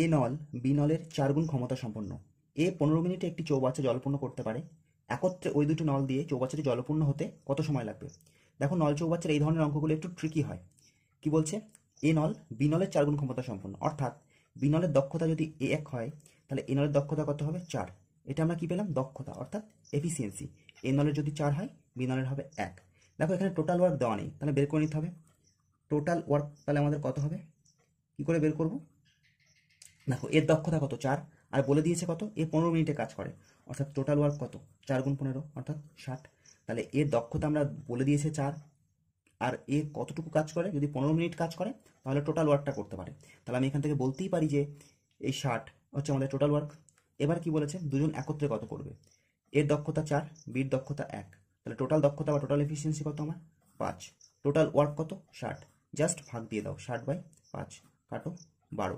এ নল বি নলের 4 গুণ ক্ষমতা সম্পন্ন। এ 15 মিনিটে একটি চৌবাচ্চা জলপূর্ণ করতে পারে। একত্রে ওই দুটি নল দিয়ে চৌবাচ্চাটি জলপূর্ণ হতে কত সময় লাগবে? দেখো, নল চৌবাচ্চার এই ধরনের অঙ্কগুলো একটু ট্রিকি হয়। কি বলছে? এ নল বি নলের 4 গুণ ক্ষমতা সম্পন্ন, অর্থাৎ বি নলের দক্ষতা যদি A1 হয়, তাহলে এ নলের দক্ষতা কত হবে? 4। এটা আমরা কি পেলাম? দক্ষতা, অর্থাৎ এফিসিয়েন্সি। এ নলের যদি 4 হয়, বি নলের হবে 1। দেখো, এখানে টোটাল ওয়ার্ক দেওয়া নেই, তাহলে বের করে নিতে হবে টোটাল ওয়ার্ক। তাহলে আমাদের কত হবে? কি করে বের করব? দেখো, এর দক্ষতা কত? 4। আর বলে দিয়েছে কত? এ 15 মিনিটে কাজ করে, অর্থাৎ টোটাল ওয়ার্ক কত? 4 গুণ 15, অর্থাৎ 60। তাহলে এর দক্ষতা আমরা বলে দিয়েছে 4, আর এ কতটুকু কাজ করে? যদি 15 মিনিট কাজ করে, তাহলে টোটাল ওয়ার্কটা করতে পারে। তাহলে আমি এখান থেকে বলতেই পারি যে এই 60 হচ্ছে আমাদের টোটাল ওয়ার্ক। এবার কি বলেছে? দুজন একত্রে কত করবে? এর দক্ষতা 4, বির দক্ষতা 1, তাহলে টোটাল দক্ষতা বা টোটাল এফিসিয়েন্সি কত আমার? 5। টোটাল ওয়ার্ক কত? 60। জাস্ট ভাগ দিয়ে দাও, 60/5, কাটো 12।